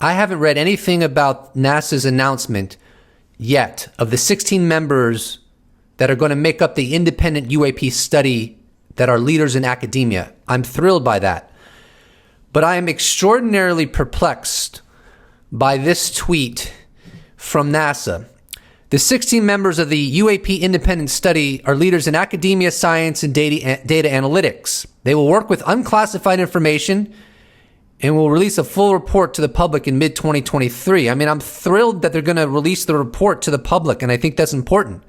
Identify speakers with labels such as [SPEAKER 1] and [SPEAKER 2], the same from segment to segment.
[SPEAKER 1] I haven't read anything about NASA's announcement yet of the 16 members that are going to make up the independent UAP study that are leaders in academia. I'm thrilled by that. But I am extraordinarily perplexed by this tweet from NASA. The 16 members of the UAP independent study are leaders in academia, science, and data analytics. They will work with unclassified information and will release a full report to the public in mid-2023. I mean, I'm thrilled that they're going to release the report to the public, and I think that's important.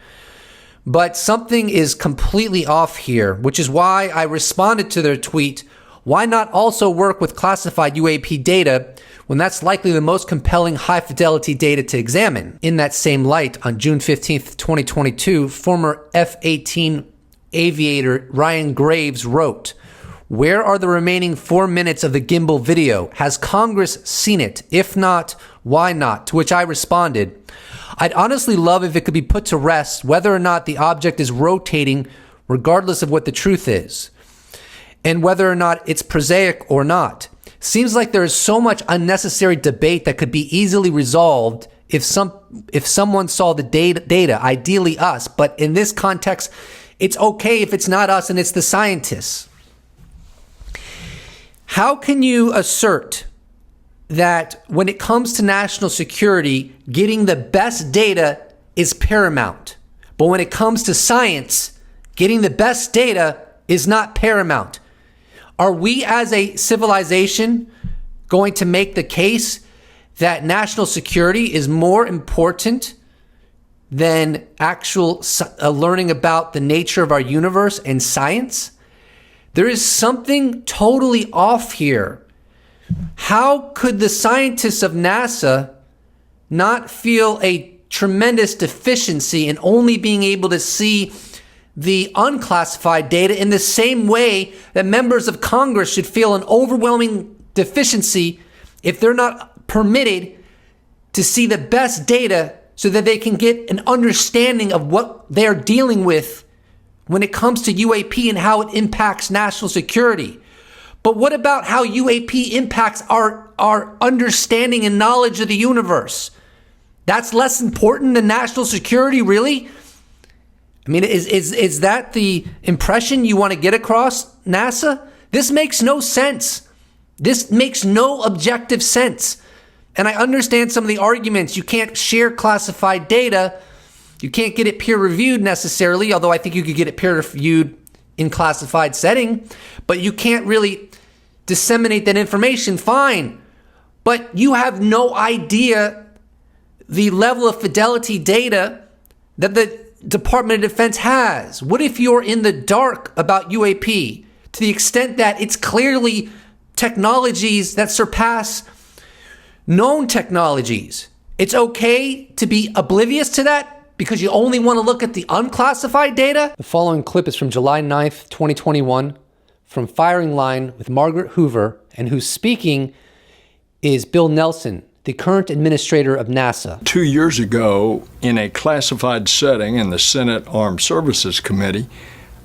[SPEAKER 1] But something is completely off here, which is why I responded to their tweet. Why not also work with classified UAP data when that's likely the most compelling high-fidelity data to examine? In that same light, on June 15th, 2022, former F-18 aviator Ryan Graves wrote, "Where are the remaining 4 minutes of the gimbal video? Has Congress seen it? If not, why not?" To which I responded, "I'd honestly love if it could be put to rest whether or not the object is rotating regardless of what the truth is, and whether or not it's prosaic or not. Seems like there is so much unnecessary debate that could be easily resolved if someone saw the data, ideally us, but in this context, it's okay if it's not us and it's the scientists." How can you assert that when it comes to national security, getting the best data is paramount, but when it comes to science, getting the best data is not paramount? Are we as a civilization going to make the case that national security is more important than actual learning about the nature of our universe and science? There is something totally off here. How could the scientists of NASA not feel a tremendous deficiency in only being able to see the unclassified data in the same way that members of Congress should feel an overwhelming deficiency if they're not permitted to see the best data so that they can get an understanding of what they're dealing with when it comes to UAP and how it impacts national security? But what about how UAP impacts our understanding and knowledge of the universe? That's less important than national security, really? I mean, is that the impression you want to get across, NASA? This makes no sense. This makes no objective sense. And I understand some of the arguments. You can't share classified data. You can't get it peer-reviewed necessarily, although I think you could get it peer-reviewed in classified setting. But you can't really disseminate that information, fine. But you have no idea the level of fidelity data that the Department of Defense has. What if you're in the dark about UAP to the extent that it's clearly technologies that surpass known technologies? It's okay to be oblivious to that because you only want to look at the unclassified data? The following clip is from July 9th, 2021, from Firing Line with Margaret Hoover, and who's speaking is Bill Nelson, the current administrator of NASA.
[SPEAKER 2] 2 years ago, in a classified setting in the Senate Armed Services Committee,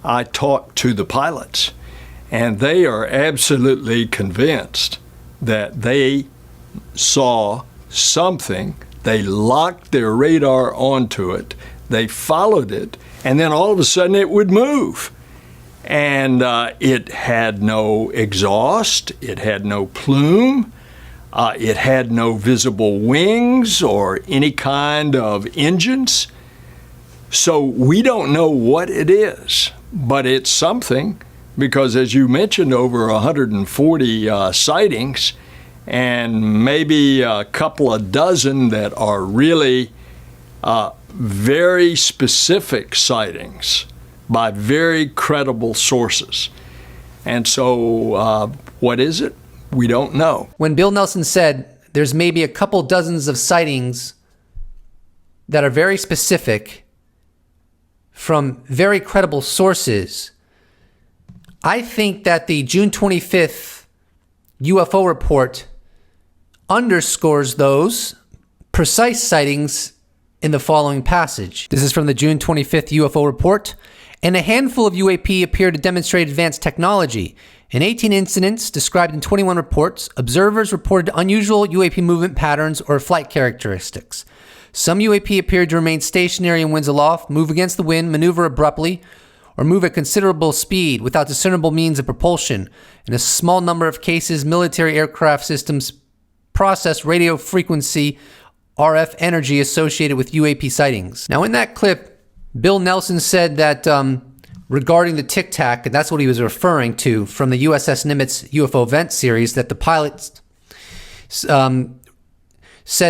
[SPEAKER 2] I talked to the pilots, and they are absolutely convinced that they saw something. They locked their radar onto it, they followed it, and then all of a sudden it would move. And it had no exhaust, it had no plume, it had no visible wings or any kind of engines. So we don't know what it is, but it's something, because as you mentioned, over 140 sightings, and maybe a couple of dozen that are really very specific sightings by very credible sources. And so what is it? We don't know.
[SPEAKER 1] When Bill Nelson said there's maybe a couple dozens of sightings that are very specific from very credible sources, I think that the June 25th UFO report underscores those precise sightings in the following passage. This is from the June 25th UFO report. And a handful of UAP appear to demonstrate advanced technology, In 18 incidents described in 21 reports, observers reported unusual UAP movement patterns or flight characteristics. Some UAP appeared to remain stationary in winds aloft, move against the wind, maneuver abruptly, or move at considerable speed without discernible means of propulsion. In a small number of cases, military aircraft systems process radio frequency RF energy associated with UAP sightings. Now, in that clip, Bill Nelson said that regarding the Tic Tac, and that's what he was referring to from the USS Nimitz UFO event series, that the pilots said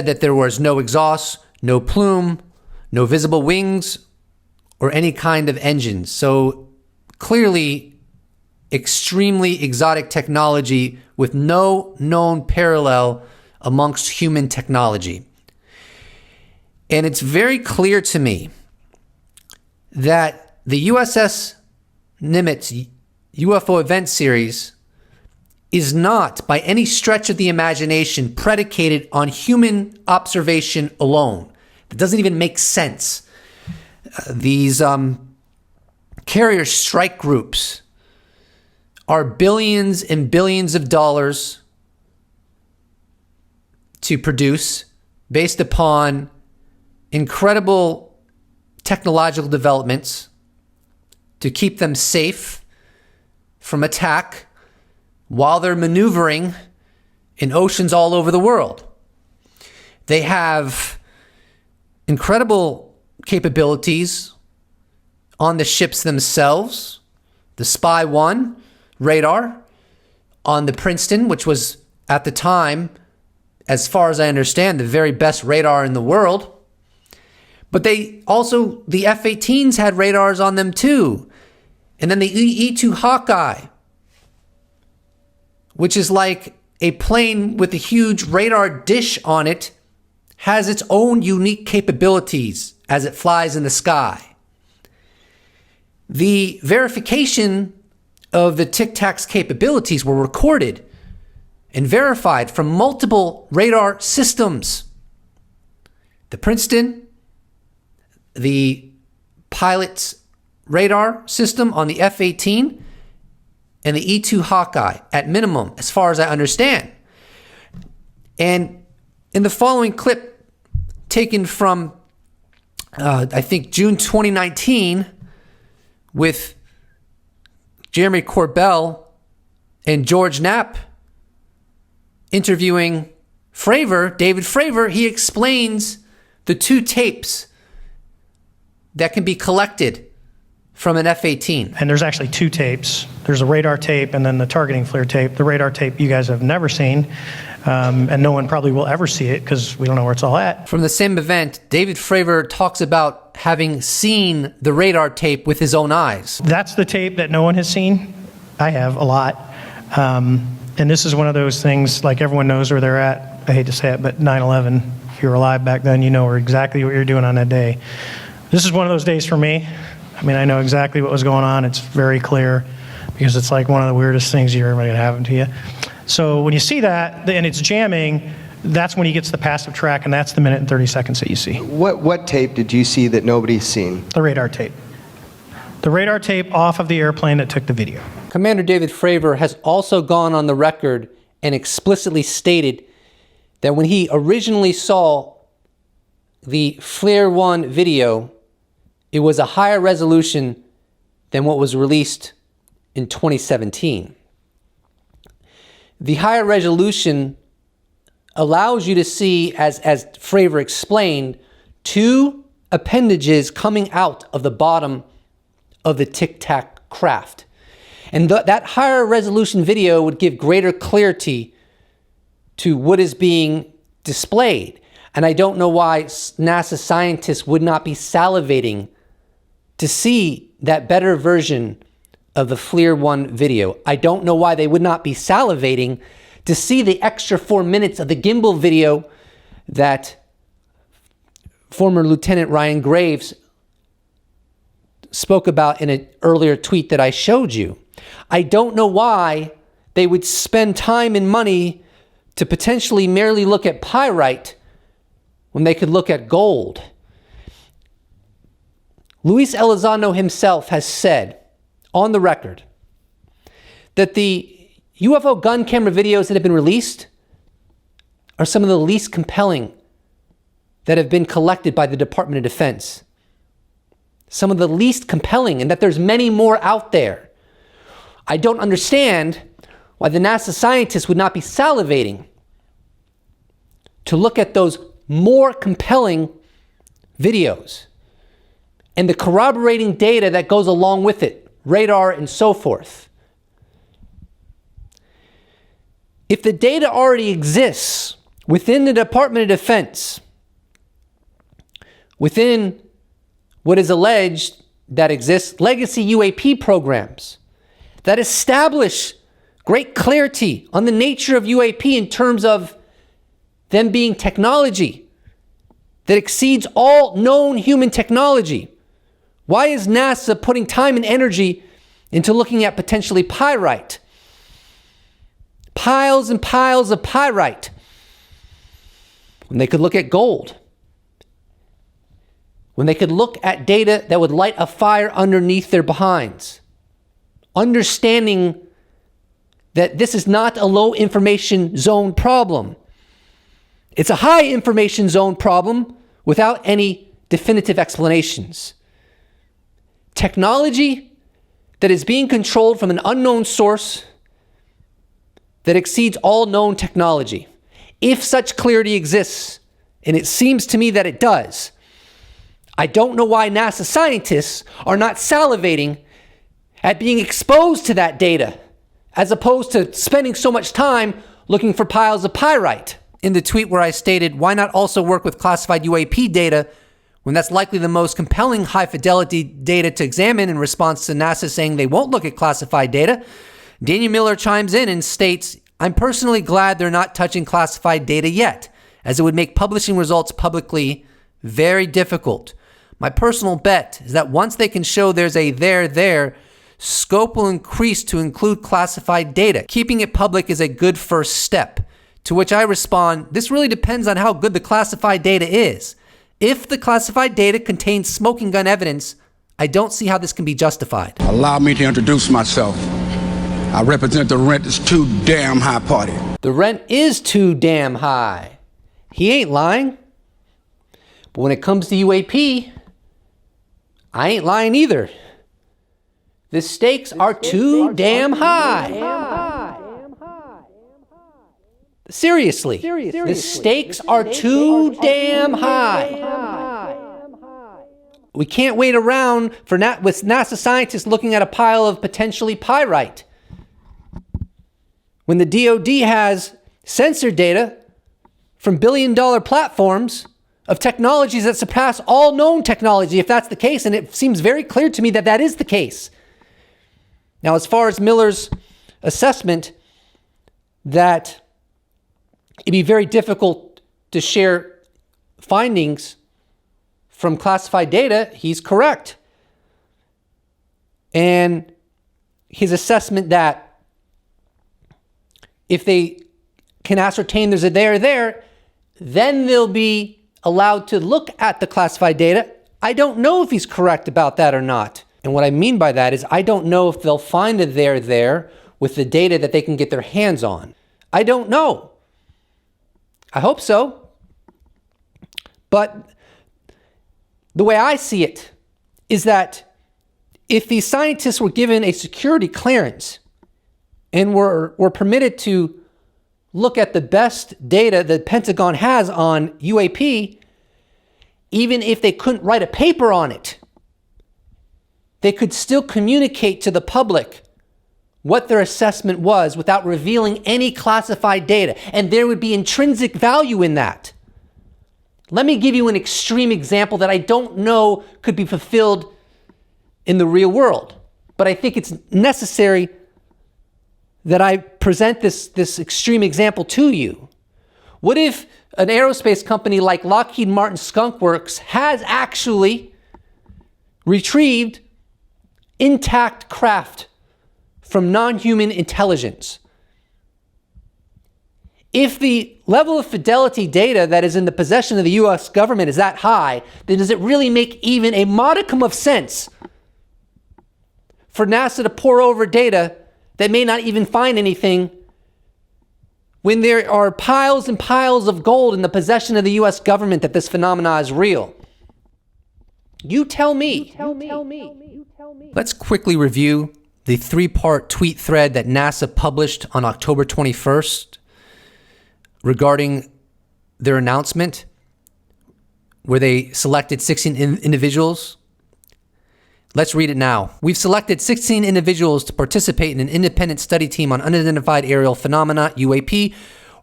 [SPEAKER 1] that there was no exhaust, no plume, no visible wings, or any kind of engines. So clearly, extremely exotic technology with no known parallel amongst human technology. And it's very clear to me that the USS Nimitz UFO event series is not, by any stretch of the imagination, predicated on human observation alone. It doesn't even make sense. These carrier strike groups are billions and billions of dollars to produce based upon incredible technological developments to keep them safe from attack while they're maneuvering in oceans all over the world. They have incredible capabilities on the ships themselves. The Spy 1 radar on the Princeton, which was at the time, as far as I understand, the very best radar in the world. But the F-18s had radars on them too. And then the E-2 Hawkeye, which is like a plane with a huge radar dish on it, has its own unique capabilities as it flies in the sky. The verification of the Tic Tac's capabilities were recorded and verified from multiple radar systems. The Princeton, the pilot's radar system on the F-18, and the E-2 Hawkeye, at minimum, as far as I understand. And in the following clip, taken from, I think, June 2019, with Jeremy Corbell and George Knapp interviewing David Fravor, he explains the two tapes that can be collected from an F-18.
[SPEAKER 3] And there's actually two tapes. There's a radar tape and then the targeting flare tape. The radar tape you guys have never seen, and no one probably will ever see it because we don't know where it's all at.
[SPEAKER 1] From the same event, David Fravor talks about having seen the radar tape with his own eyes.
[SPEAKER 3] That's the tape that no one has seen. I have a lot. And this is one of those things, like everyone knows where they're at. I hate to say it, but 9/11, if you were alive back then, you know exactly what you're doing on that day. This is one of those days for me. I mean, I know exactly what was going on. It's very clear because it's like one of the weirdest things you're ever going to happen to you. So when you see that and it's jamming, that's when he gets the passive track, and that's the minute and 30 seconds that you see.
[SPEAKER 4] What tape did you see that nobody's seen?
[SPEAKER 3] The radar tape. The radar tape off of the airplane that took the video.
[SPEAKER 1] Commander David Fravor has also gone on the record and explicitly stated that when he originally saw the Flare 1 video, it was a higher resolution than what was released in 2017. The higher resolution allows you to see, as Fravor explained, two appendages coming out of the bottom of the Tic Tac craft. And that higher resolution video would give greater clarity to what is being displayed. And I don't know why NASA scientists would not be salivating to see that better version of the Flare 1 video. I don't know why they would not be salivating to see the extra 4 minutes of the gimbal video that former Lieutenant Ryan Graves spoke about in an earlier tweet that I showed you. I don't know why they would spend time and money to potentially merely look at pyrite when they could look at gold. Luis Elizondo himself has said on the record that the UFO gun camera videos that have been released are some of the least compelling that have been collected by the Department of Defense. Some of the least compelling, and that there's many more out there. I don't understand why the NASA scientists would not be salivating to look at those more compelling videos and the corroborating data that goes along with it, radar and so forth. If the data already exists within the Department of Defense, within what is alleged that exists, legacy UAP programs that establish great clarity on the nature of UAP in terms of them being technology that exceeds all known human technology. Why is NASA putting time and energy into looking at potentially pyrite? Piles and piles of pyrite, when they could look at gold, when they could look at data that would light a fire underneath their behinds, understanding that this is not a low information zone problem. It's a high information zone problem without any definitive explanations. Technology that is being controlled from an unknown source that exceeds all known technology. If such clarity exists, and it seems to me that it does, I don't know why NASA scientists are not salivating at being exposed to that data, as opposed to spending so much time looking for piles of pyrite. In the tweet where I stated, why not also work with classified UAP data when that's likely the most compelling high-fidelity data to examine, in response to NASA saying they won't look at classified data, Daniel Miller chimes in and states, I'm personally glad they're not touching classified data yet, as it would make publishing results publicly very difficult. My personal bet is that once they can show there's a there, scope will increase to include classified data. Keeping it public is a good first step. To which I respond, this really depends on how good the classified data is. If the classified data contains smoking gun evidence, I don't see how this can be justified.
[SPEAKER 5] Allow me to introduce myself. I represent the Rent is Too Damn High party.
[SPEAKER 1] The rent is too damn high. He ain't lying. But when it comes to UAP, I ain't lying either. The stakes are too damn high. Seriously, the stakes are too damn high. We can't wait around with NASA scientists looking at a pile of potentially pyrite, when the DoD has sensor data from billion-dollar platforms of technologies that surpass all known technology, if that's the case, and it seems very clear to me that that is the case. Now, as far as Miller's assessment that it'd be very difficult to share findings from classified data, he's correct. And his assessment that if they can ascertain there's a there, then they'll be allowed to look at the classified data. I don't know if he's correct about that or not. And what I mean by that is I don't know if they'll find a there with the data that they can get their hands on. I don't know. I hope so. But the way I see it is that if these scientists were given a security clearance and were permitted to look at the best data the Pentagon has on UAP, even if they couldn't write a paper on it, they could still communicate to the public what their assessment was without revealing any classified data. And there would be intrinsic value in that. Let me give you an extreme example that I don't know could be fulfilled in the real world, but I think it's necessary that I present this extreme example to you. What if an aerospace company like Lockheed Martin Skunk Works has actually retrieved intact craft from non-human intelligence? If the level of fidelity data that is in the possession of the US government is that high, then does it really make even a modicum of sense for NASA to pour over data that may not even find anything when there are piles and piles of gold in the possession of the U.S. government that this phenomena is real? You tell me. Let's quickly review the 3-part tweet thread that NASA published on October 21st regarding their announcement, where they selected 16 individuals. Let's read it now. We've selected 16 individuals to participate in an independent study team on unidentified aerial phenomena, UAP,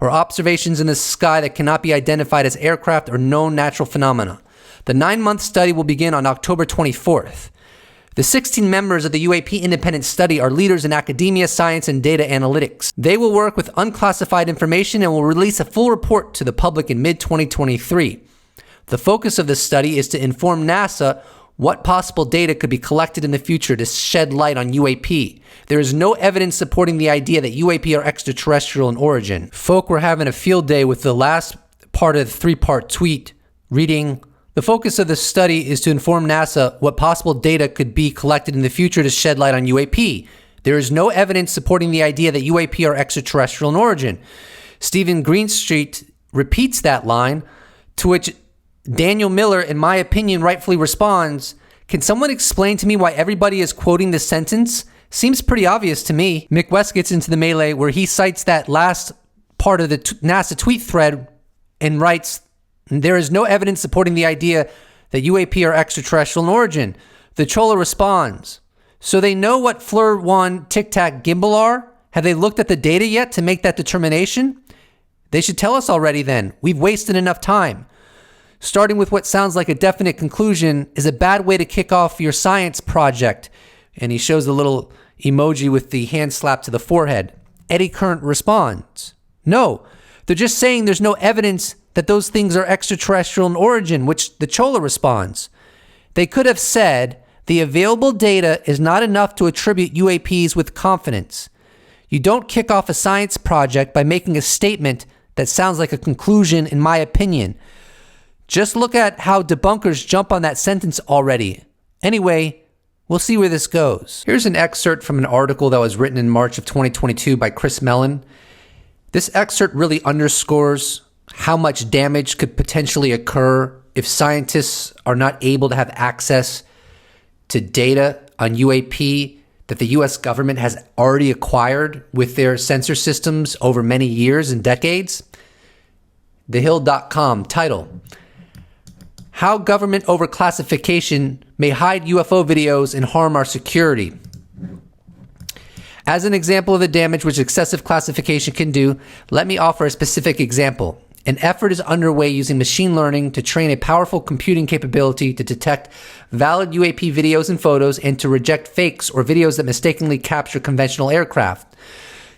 [SPEAKER 1] or observations in the sky that cannot be identified as aircraft or known natural phenomena. The 9-month study will begin on October 24th. The 16 members of the UAP independent study are leaders in academia, science, and data analytics. They will work with unclassified information and will release a full report to the public in mid-2023. The focus of this study is to inform NASA what possible data could be collected in the future to shed light on UAP. There is no evidence supporting the idea that UAP are extraterrestrial in origin. Folk were having a field day with the last part of the 3-part tweet, reading, the focus of this study is to inform NASA what possible data could be collected in the future to shed light on UAP. There is no evidence supporting the idea that UAP are extraterrestrial in origin. Stephen Greenstreet repeats that line, to which Daniel Miller, in my opinion, rightfully responds, can someone explain to me why everybody is quoting this sentence? Seems pretty obvious to me. Mick West gets into the melee where he cites that last part of the NASA tweet thread and writes, there is no evidence supporting the idea that UAP are extraterrestrial in origin. The Chola responds, so they know what FLIR 1 Tic Tac gimbal are? Have they looked at the data yet to make that determination? They should tell us already then. We've wasted enough time. Starting with what sounds like a definite conclusion is a bad way to kick off your science project. And he shows a little emoji with the hand slap to the forehead. Eddie Current responds, no, they're just saying there's no evidence that those things are extraterrestrial in origin, which the Chola responds. They could have said the available data is not enough to attribute UAPs with confidence. You don't kick off a science project by making a statement that sounds like a conclusion, in my opinion. Just look at how debunkers jump on that sentence already. Anyway, we'll see where this goes. Here's an excerpt from an article that was written in March of 2022 by Chris Mellon. This excerpt really underscores how much damage could potentially occur if scientists are not able to have access to data on UAP that the U.S. government has already acquired with their sensor systems over many years and decades. TheHill.com title, How Government Overclassification May Hide UFO Videos and Harm Our Security. As an example of the damage which excessive classification can do, let me offer a specific example. An effort is underway using machine learning to train a powerful computing capability to detect valid UAP videos and photos and to reject fakes or videos that mistakenly capture conventional aircraft.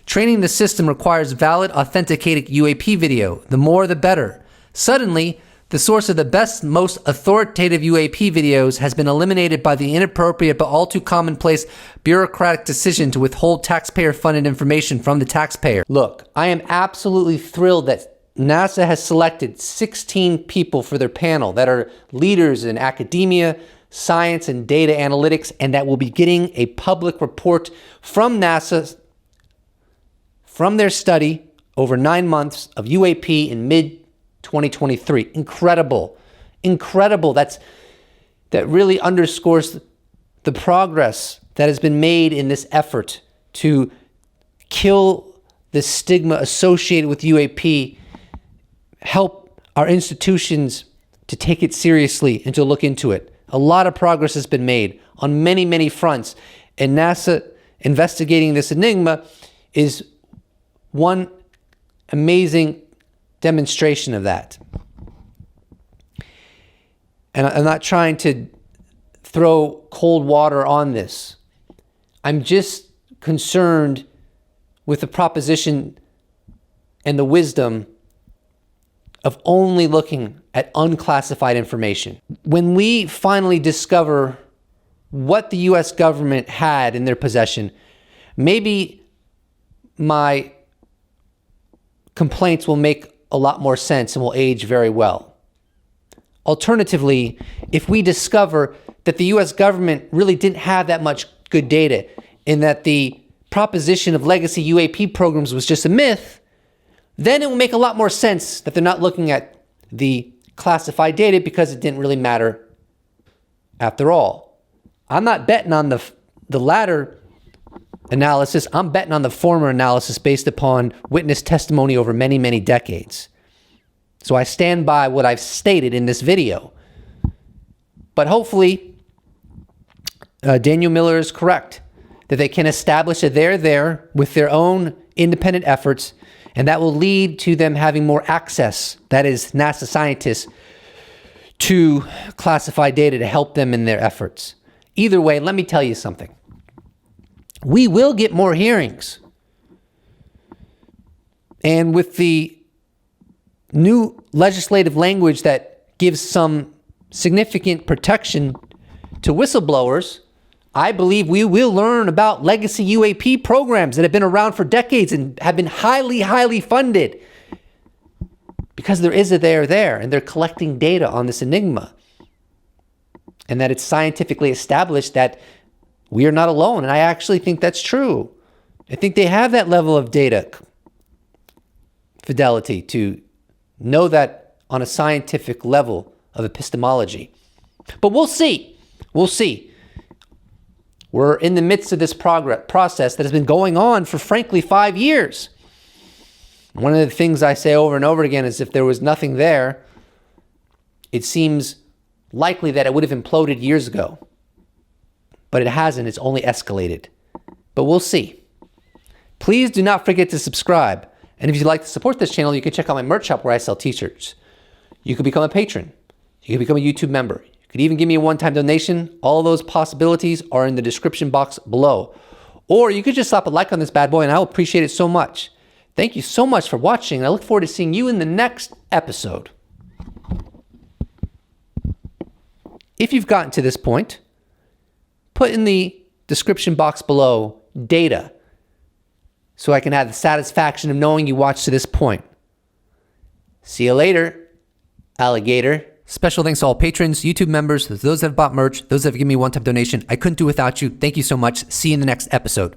[SPEAKER 1] Training the system requires valid, authenticated UAP video. The more, the better. Suddenly, the source of the best, most authoritative UAP videos has been eliminated by the inappropriate but all too commonplace bureaucratic decision to withhold taxpayer-funded information from the taxpayer. Look, I am absolutely thrilled that NASA has selected 16 people for their panel that are leaders in academia, science, and data analytics, and that will be getting a public report from NASA from their study over 9 months of UAP in mid-2023. Incredible. Incredible. That really underscores the progress that has been made in this effort to kill the stigma associated with UAP, help our institutions to take it seriously and to look into it. A lot of progress has been made on many, many fronts, and NASA investigating this enigma is one amazing demonstration of that. And I'm not trying to throw cold water on this. I'm just concerned with the proposition and the wisdom of only looking at unclassified information. When we finally discover what the U.S. government had in their possession, maybe my complaints will make a lot more sense and will age very well. Alternatively, if we discover that the U.S. government really didn't have that much good data and that the proposition of legacy UAP programs was just a myth, then it will make a lot more sense that they're not looking at the classified data because it didn't really matter after all. I'm not betting on the latter analysis. I'm betting on the former analysis based upon witness testimony over many, many decades. So I stand by what I've stated in this video. But hopefully, Daniel Miller is correct, that they can establish that they're there with their own independent efforts, and that will lead to them having more access, that is, NASA scientists, to classified data to help them in their efforts. Either way, let me tell you something. We will get more hearings. And with the new legislative language that gives some significant protection to whistleblowers, I believe we will learn about legacy UAP programs that have been around for decades and have been highly, highly funded because there is a there, and they're collecting data on this enigma. And that it's scientifically established that we are not alone. And I actually think that's true. I think they have that level of data fidelity to know that on a scientific level of epistemology. But we'll see. We'll see. We're in the midst of this process that has been going on for, frankly, 5 years. One of the things I say over and over again is if there was nothing there, it seems likely that it would have imploded years ago. But it hasn't. It's only escalated. But we'll see. Please do not forget to subscribe. And if you'd like to support this channel, you can check out my merch shop where I sell t-shirts. You could become a patron. You could become a YouTube member. You could even give me a one-time donation. All those possibilities are in the description box below. Or you could just slap a like on this bad boy, and I'll appreciate it so much. Thank you so much for watching, and I look forward to seeing you in the next episode. If you've gotten to this point, put in the description box below data so I can have the satisfaction of knowing you watched to this point. See you later, alligator. Special thanks to all patrons, YouTube members, those that have bought merch, those that have given me a one-time donation. I couldn't do without you. Thank you so much. See you in the next episode.